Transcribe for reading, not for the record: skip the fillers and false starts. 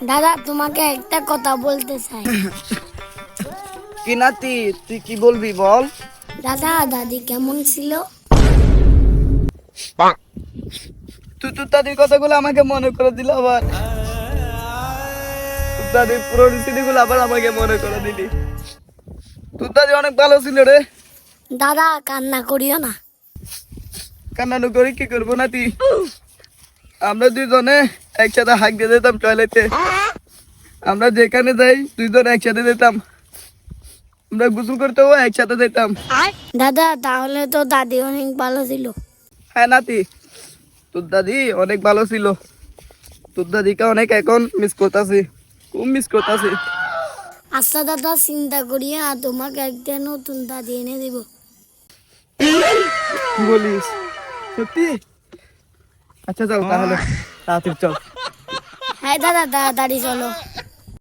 দাদা তোমাকে একটা কথা বলতে চাই। কি নাতি, তুই কি বলবি বল। দাদা দাদি কেমন ছিল? তুই তোর দাদির কথাগুলো আমাকে মনে করে দিল আবার। তোর দাদির পুরনো স্মৃতিগুলো আবার আমাকে মনে করে দিলি। তোর দাদি অনেক ভালো ছিল রে। দাদা কান্না করিও না। কান্নানো করে কি করবো নাতি? আমরা দুইজনে একসাথে হাঁক দিয়ে যেতাম টয়লেটে। আমরা যেখানে যাই দুইজন একসাথে যেতাম। আমরা গোসল করতেও একসাথে যেতাম। দাদা তাহলে তো দাদি অনেক ভালো ছিল। হ্যাঁ নাতি, তোর দাদি অনেক ভালো ছিল। তোর দাদিকে অনেক এখন মিস করতেছি, খুব মিস করতেছি। আচ্ছা দাদা চিন্তা করিয়া তোমাকে একটা নতুন দাদি এনে দিব। কি বলিস সত্যি? আচ্ছা চল তাহলে, তাড়াতাড়ি চল। হ্যাঁ দাদা তাড়াতাড়ি চলো।